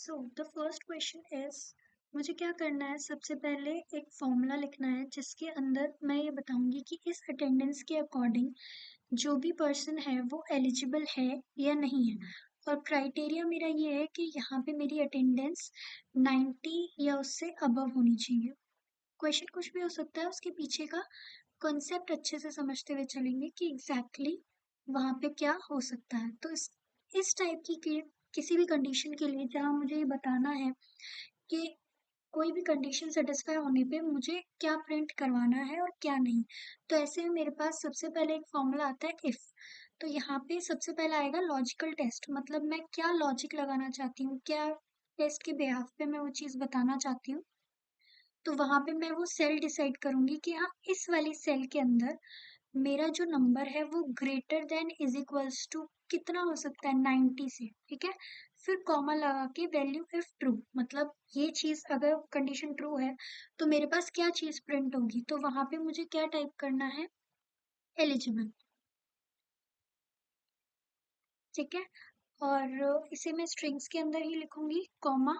So the first question is मुझे क्या करना है। सबसे पहले एक फॉर्मूला लिखना है जिसके अंदर मैं ये बताऊंगी कि इस अटेंडेंस के अकॉर्डिंग जो भी पर्सन है वो एलिजिबल है या नहीं है। और क्राइटेरिया मेरा ये है कि यहाँ पे मेरी अटेंडेंस 90 या उससे अबव होनी चाहिए। क्वेश्चन कुछ भी हो सकता है, उसके पीछे का कॉन्सेप्ट अच्छे से समझते हुए चलेंगे कि एग्जैक्टली वहाँ पे क्या हो सकता है। तो इस टाइप की किसी भी कंडीशन के लिए जहाँ मुझे ये बताना है कि कोई भी कंडीशन सेटिस्फाई होने पे मुझे क्या प्रिंट करवाना है और क्या नहीं। तो ऐसे में मेरे पास सबसे पहले एक फॉर्मूला आता है इफ। तो यहाँ पे सबसे पहला आएगा लॉजिकल टेस्ट, मतलब मैं क्या लॉजिक लगाना चाहती हूँ, क्या टेस्ट के बेहाफ पे मैं वो चीज़ बताना चाहती हूँ। तो वहां पे मैं वो सेल डिसाइड करूंगी कि हाँ, इस वाली सेल के अंदर मेरा जो नंबर है वो greater than is equals to कितना हो सकता है 90 से। ठीक है, फिर कॉमा लगा के वैल्यू इफ ट्रू, मतलब ये चीज अगर कंडीशन ट्रू है तो मेरे पास क्या चीज प्रिंट होगी। तो वहां पे मुझे क्या टाइप करना है, एलिजिबल। ठीक है, और इसे मैं स्ट्रिंग्स के अंदर ही लिखूंगी, कॉमा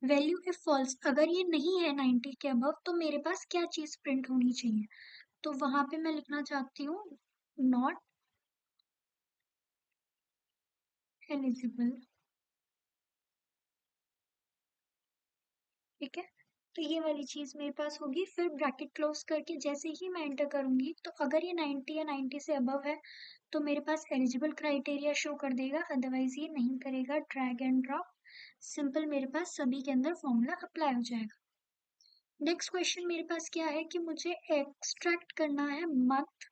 वैल्यू इफ फॉल्स, अगर ये नहीं है 90 के अबव तो मेरे पास क्या चीज प्रिंट होनी चाहिए। तो वहां पे मैं लिखना चाहती हूँ नॉट एलिजिबल। ठीक है, तो ये वाली चीज मेरे पास होगी। फिर ब्रैकेट क्लोज करके जैसे ही मैं एंटर करूंगी तो अगर ये 90 या 90 से अबव है तो मेरे पास एलिजिबल क्राइटेरिया शो कर देगा, अदरवाइज ये नहीं करेगा। ड्रैग एंड ड्रॉप, सिंपल, मेरे पास सभी के अंदर फॉर्मूला अप्लाई हो जाएगा। नेक्स्ट क्वेश्चन मेरे पास क्या है कि मुझे एक्सट्रैक्ट करना है मंथ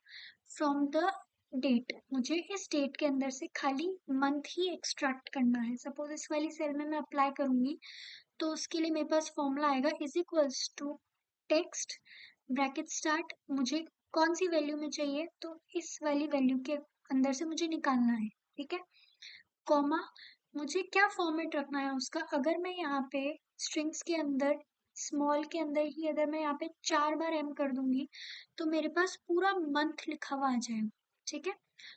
फ्रॉम द डेट। मुझे इस डेट के अंदर से खाली मंथ ही एक्सट्रैक्ट करना है। सपोज इस वाली सेल में मैं अप्लाई करूंगी तो उसके लिए मेरे पास फॉर्मूला आएगा is equals to text bracket start. मुझे कौन सी वैल्यू में चाहिए, तो इस वाली वैल्यू के अंदर से मुझे निकालना है। ठीक है, कॉमा मुझे क्या फॉर्मेट रखना है उसका। अगर मैं यहाँ पे स्ट्रिंग्स के अंदर स्मॉल के अंदर ही अगर मैं यहाँ पे 4 बार एम कर दूंगी तो मेरे पास पूरा मंथ लिखा हुआ आ जाएगा। ठीक है,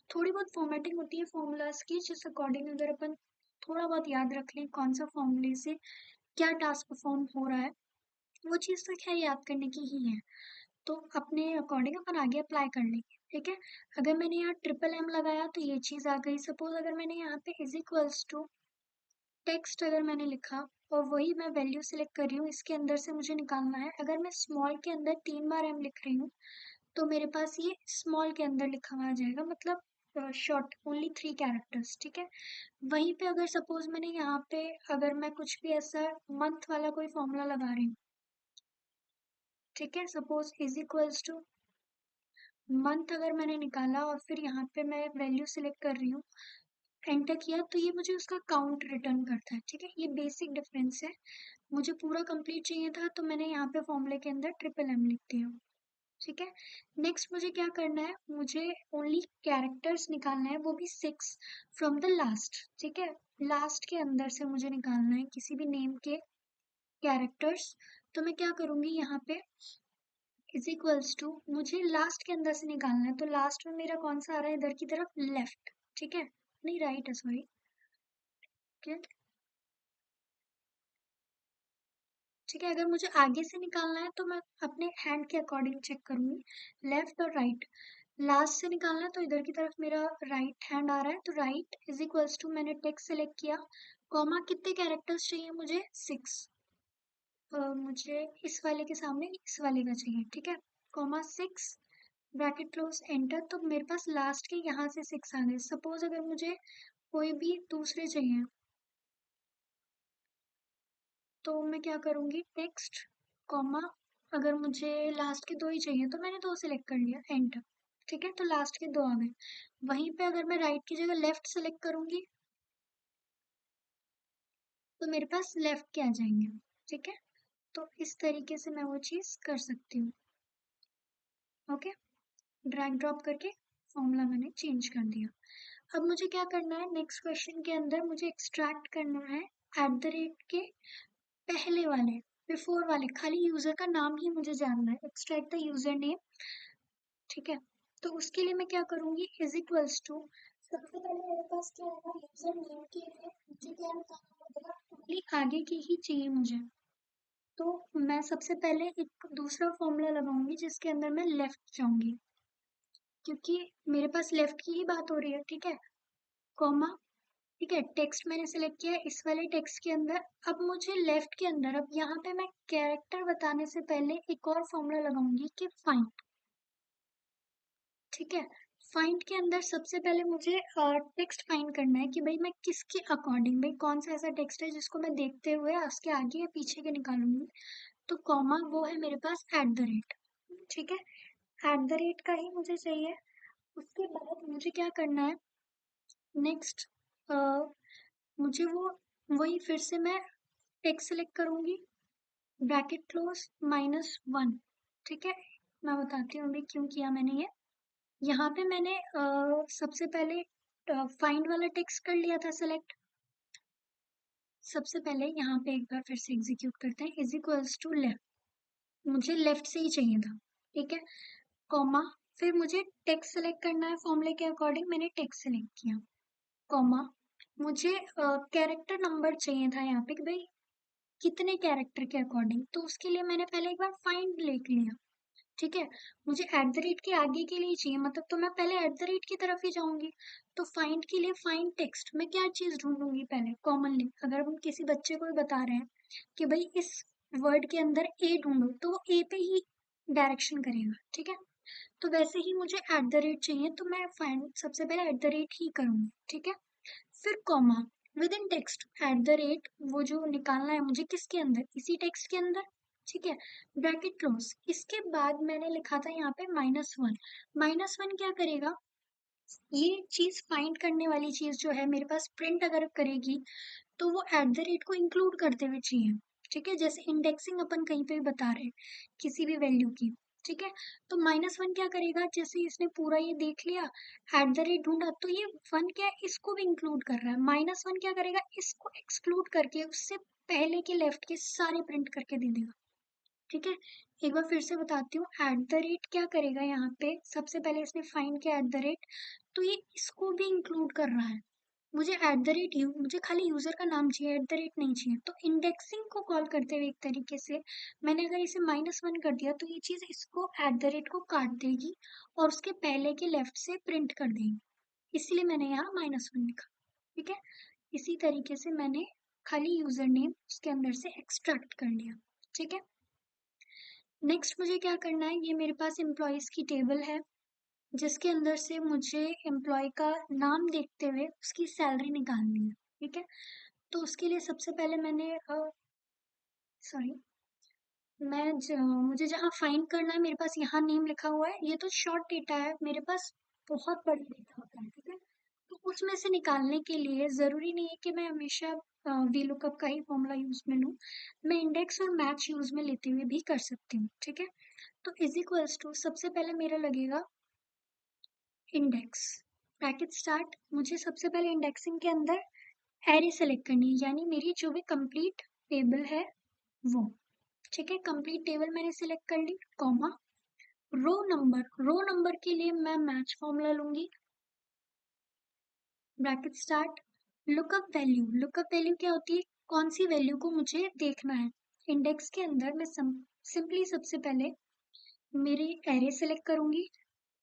थोड़ी बहुत फॉर्मेटिंग होती है फॉर्मूलाज की, जिस अकॉर्डिंग अगर अपन थोड़ा बहुत याद रख लें कौन सा फॉर्मूले से क्या टास्क परफॉर्म हो रहा है, वो चीज़ तो खैर याद करने की ही है। तो अपने अकॉर्डिंग अपन आगे अप्लाई कर लेंगे। ठीक है, अगर मैंने यहाँ ट्रिपल एम लगाया तो ये चीज़ आ गई। सपोज अगर मैंने यहाँ पे इज इक्वल्स टू टेक्स्ट अगर मैंने लिखा और वही मैं वैल्यू सिलेक्ट कर रही हूँ, इसके अंदर से मुझे निकालना है। अगर मैं स्मॉल के अंदर 3 बार एम लिख रही हूँ तो मेरे पास ये स्मॉल के अंदर लिखा हुआ आ जाएगा, मतलब शॉर्ट ओनली 3 कैरेक्टर्स। ठीक है, वहीं पे अगर सपोज मैंने यहाँ पे अगर मैं कुछ भी ऐसा मंथ वाला कोई फॉर्मूला लगा रही हूँ, ठीक है, suppose is equals two month अगर मैंने निकाला और फिर यहाँ पे मैं वैल्यू सिलेक्ट कर रही हूँ, एंटर किया, तो ये मुझे उसका काउंट रिटर्न करता है। ठीक है, ये बेसिक डिफरेंस है। मुझे पूरा कंप्लीट चाहिए था तो मैंने यहाँ पे फॉर्मूले के अंदर ट्रिपल एम लिख दिया। ठीक है, नेक्स्ट मुझे क्या करना है, मुझे ओनली कैरेक्टर्स निकालना है, वो भी 6 फ्रॉम द लास्ट। ठीक है, लास्ट के अंदर से मुझे निकालना है किसी भी नेम के कैरेक्टर्स। तो मैं क्या करूंगी, यहाँ पे इज इक्वल्स टू मुझे लास्ट के अंदर से निकालना है। तो लास्ट में मेरा कौन सा आ रहा है, इधर की तरफ लेफ्ट। ठीक है, नहीं राइट है, सॉरी। ठीक है, अगर मुझे आगे से निकालना है तो मैं अपने हैंड के अकॉर्डिंग चेक करूंगी, लेफ्ट और राइट। लास्ट से निकालना है तो इधर की तरफ मेरा राइट हैंड आ रहा है, तो राइट इज इक्वल्स टू मैंने टेक्स्ट सेलेक्ट किया, कॉमा कितने कैरेक्टर्स चाहिए मुझे, 6। मुझे इस वाले के सामने इस वाले का चाहिए। ठीक है, कॉमा 6 ब्रैकेट क्लोज एंटर, तो मेरे पास लास्ट के यहाँ से 6 आ गए। सपोज अगर मुझे कोई भी दूसरे चाहिए तो मैं क्या करूंगी, टेक्स्ट कॉमा अगर मुझे लास्ट के 2 ही चाहिए तो मैंने 2 सेलेक्ट कर लिया, एंटर। ठीक है, तो लास्ट के 2 आ गए। वहीं पे अगर मैं राइट की जगह लेफ्ट सेलेक्ट करूंगी तो मेरे पास लेफ्ट के आ जाएंगे। ठीक है, तो इस तरीके से मैं वो चीज कर सकती हूँ। ओके, ड्रैग ड्रॉप करके फॉर्मूला मैंने चेंज कर दिया। अब मुझे क्या करना है, नेक्स्ट क्वेश्चन के अंदर मुझे एक्सट्रैक्ट करना है एट द रेट के पहले वाले, बिफोर वाले, खाली यूजर का नाम ही मुझे जानना है, एक्सट्रैक्ट द यूजर नेम। ठीक है, तो उसके लिए मैं क्या करूंगी, इज इक्वल्स टू सबसे पहले मेरे पास क्या होगा, यूजर नेम के लिए मुझे क्या निकालना होगा, डायरेक्टली आगे की ही चाहिए मुझे। तो मैं सबसे पहले एक दूसरा फॉर्मूला लगाऊंगी जिसके अंदर मैं लेफ्ट जाऊंगी, क्योंकि मेरे पास लेफ्ट की ही बात हो रही है, ठीक है। कॉमा, ठीक है, टेक्स्ट मैंने सेलेक्ट किया है। इस वाले टेक्स्ट के अंदर अब मुझे लेफ्ट के अंदर, अब यहाँ पे मैं कैरेक्टर बताने से पहले एक और फॉर्मूला लगाऊंगी कि फाइंड, ठीक है। फाइंड के अंदर सबसे पहले मुझे टेक्स्ट फाइंड करना है कि भाई मैं किसके अकॉर्डिंग, भाई कौन सा ऐसा टेक्स्ट है जिसको मैं देखते हुए उसके आगे या पीछे के निकालूंगी। तो कॉमा वो है मेरे पास एट द रेट, ठीक है, एट द रेट का ही मुझे चाहिए। उसके बाद मुझे क्या करना है नेक्स्ट, मुझे वो वही फिर से मैं टेक्स्ट सेलेक्ट करूंगी, ब्रैकेट क्लोज -1, ठीक है। मैं बताती हूँ अभी क्यों किया मैंने ये। यहाँ पे मैंने सबसे पहले फाइंड वाला टेक्स्ट कर लिया था सेलेक्ट। सबसे पहले यहाँ पे एक बार फिर से एग्जीक्यूट करते हैं, इज इक्वल्स टू लेफ्ट, मुझे लेफ्ट से ही चाहिए था, ठीक है। कॉमा, फिर मुझे टेक्स्ट सेलेक्ट करना है फॉर्मूले के अकॉर्डिंग, मैंने टेक्स्ट सेलेक्ट किया। कॉमा, मुझे कैरेक्टर नंबर चाहिए था यहाँ पे कि भाई कितने कैरेक्टर के अकॉर्डिंग, तो उसके लिए मैंने पहले एक बार फाइंड लिख लिया, ठीक है। मुझे एट द रेट के आगे के लिए चाहिए, मतलब तो मैं पहले एट द रेट की तरफ ही जाऊंगी। तो फाइंड के लिए फाइंड टेक्स्ट में क्या चीज ढूंढूंगी पहले, कॉमनली अगर हम किसी बच्चे को भी बता रहे हैं कि भाई इस वर्ड के अंदर ए ढूंढो, तो वो ए पे ही डायरेक्शन करेगा, ठीक है। तो वैसे ही मुझे एट द रेट चाहिए, तो मैं फाइंड सबसे पहले एट द रेट ही करूंगी, ठीक है। फिर comma, with in text at the rate, वो जो निकालना है मुझे किसके अंदर, इसी टेक्स्ट के अंदर, ठीक है। ब्रैकेट क्लोज, इसके बाद मैंने लिखा था यहाँ पे -1। -1 क्या करेगा, ये चीज फाइंड करने वाली चीज जो है मेरे पास प्रिंट अगर करेगी तो वो एट द रेट को इंक्लूड करते हुए चाहिए, ठीक है। जैसे इंडेक्सिंग अपन कहीं पे भी बता रहे हैं किसी भी वैल्यू की, ठीक है। तो -1 क्या करेगा, जैसे इसने पूरा ये देख लिया, एट द रेट ढूंढा, तो ये 1 क्या है इसको भी इंक्लूड कर रहा है। -1 क्या करेगा, इसको एक्सक्लूड करके उससे पहले के लेफ्ट के सारे प्रिंट करके दे देगा, ठीक है। एक बार फिर से बताती हूँ, एट द रेट क्या करेगा यहाँ पे, सबसे पहले इसने फाइंड किया एट द रेट, तो ये इसको भी इंक्लूड कर रहा है। मुझे एट द रेट मुझे खाली यूजर का नाम चाहिए, एट द रेट नहीं चाहिए। तो इंडेक्सिंग को कॉल करते हुए एक तरीके से मैंने अगर इसे -1 कर दिया तो ये चीज इसको एट द रेट को काट देगी और उसके पहले के लेफ्ट से प्रिंट कर देगी, इसलिए मैंने यहाँ -1 लिखा, ठीक है। इसी तरीके से मैंने खाली यूजर नेम उसके अंदर से एक्सट्रैक्ट कर लिया, ठीक है। नेक्स्ट मुझे क्या करना है, ये मेरे पास एम्प्लॉयज की टेबल है जिसके अंदर से मुझे एम्प्लॉय का नाम देखते हुए उसकी सैलरी निकालनी है, ठीक है। तो उसके लिए सबसे पहले मैंने सॉरी, मुझे जहाँ फाइंड करना है मेरे पास यहाँ नेम लिखा हुआ है, ये तो शॉर्ट डेटा है मेरे पास, बहुत बड़ा डेटा होता है, ठीक है। तो उसमें से निकालने के लिए जरूरी नहीं है कि मैं हमेशा वीलुकअप का ही फॉर्मूला यूज में लूँ, मैं इंडेक्स और मैच यूज में लेते हुए भी कर सकती हूँ, ठीक है। तो इज इक्वल्स टू, सबसे पहले मेरा लगेगा इंडेक्स, ब्रैकेट स्टार्ट, मुझे सबसे पहले इंडेक्सिंग के अंदर एरे सेलेक्ट करनी है, यानी मेरी जो भी कंप्लीट टेबल है वो, ठीक है। कंप्लीट टेबल मैंने सिलेक्ट कर ली, कॉमा, रो नंबर के लिए मैं मैच फॉर्मूला लूंगी, ब्रैकेट स्टार्ट, लुकअप वैल्यू क्या होती है, कौन सी वैल्यू को मुझे देखना है इंडेक्स के अंदर। मैं सिंपली सबसे पहले मेरी एरे सेलेक्ट करूंगी,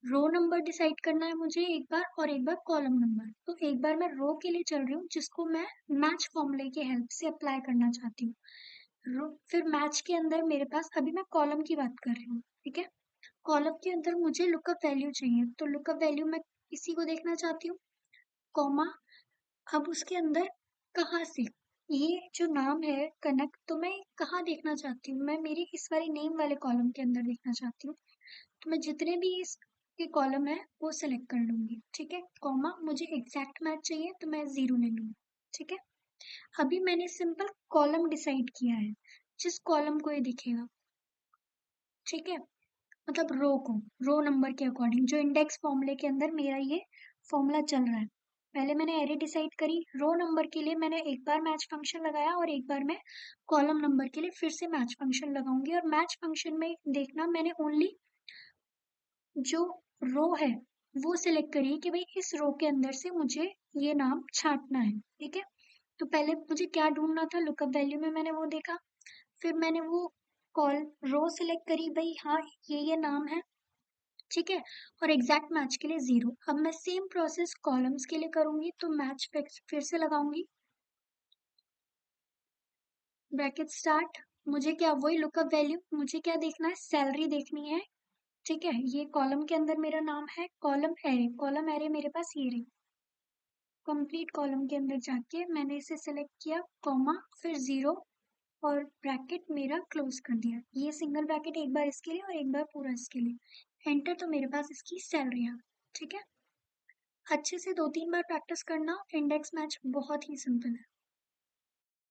रो नंबर डिसाइड करना है मुझे एक बार और एक बार कॉलम नंबर। तो एक बार मैं रो के लिए चल रही हूँ जिसको मैं मैच फॉर्मूले की हेल्प से अप्लाई करना चाहती हूँ। फिर मैच के अंदर मेरे पास अभी मैं कॉलम की बात कर रही हूँ, ठीक है। कॉलम के अंदर मुझे लुकअप वैल्यू चाहिए, तो लुकअप वैल्यू मैं इसी को देखना चाहती हूँ, कॉमा। अब उसके अंदर कहाँ से, ये जो नाम है कनक, तो मैं कहाँ देखना चाहती हूँ, मैं मेरी इस वाली नेम वाले कॉलम के अंदर देखना चाहती हूँ। तो मैं जितने भी इसके कॉलम है वो सेलेक्ट कर लूंगी, ठीक है। कॉमा, मुझे एग्जैक्ट मैच चाहिए तो मैं 0 ले लूंगी, ठीक है। अभी मैंने सिंपल कॉलम डिसाइड किया है, जिस कॉलम को ये दिखेगा, ठीक है, मतलब रो नंबर के अकॉर्डिंग जो इंडेक्स फॉर्मूले के अंदर मेरा ये फॉर्मूला चल रहा है। पहले मैंने एरे डिसाइड करी, रो नंबर के लिए मैंने एक बार मैच फंक्शन लगाया और एक बार मैं कॉलम नंबर के लिए फिर से मैच फंक्शन लगाऊंगी। और मैच फंक्शन में देखना, मैंने ओनली जो रो है वो सिलेक्ट करिए कि भाई इस रो के अंदर से मुझे ये नाम छांटना है, ठीक है। तो पहले मुझे क्या ढूंढना था, लुकअप वैल्यू में मैंने वो देखा, फिर मैंने वो कॉल रो सिलेक्ट करी, भाई हाँ ये नाम है, ठीक है, और एग्जैक्ट मैच के लिए 0। अब मैं सेम प्रोसेस कॉलम्स के लिए करूंगी, तो मैच फिर से लगाऊंगी, ब्रैकेट स्टार्ट। मुझे क्या, वही लुकअप वैल्यू, मुझे क्या देखना है, सैलरी देखनी है, ठीक है। ये कॉलम के अंदर मेरा नाम है, कॉलम एरे मेरे पास ये रही। कंप्लीट कॉलम के अंदर जाके मैंने इसे सेलेक्ट किया, कॉमा, फिर 0, और ब्रैकेट मेरा क्लोज कर दिया। ये सिंगल ब्रैकेट एक बार इसके लिए और एक बार पूरा इसके लिए, एंटर, तो मेरे पास इसकी सैलरी आ गई, ठीक है। अच्छे से 2-3 बार प्रैक्टिस करना, इंडेक्स मैच बहुत ही सिंपल है।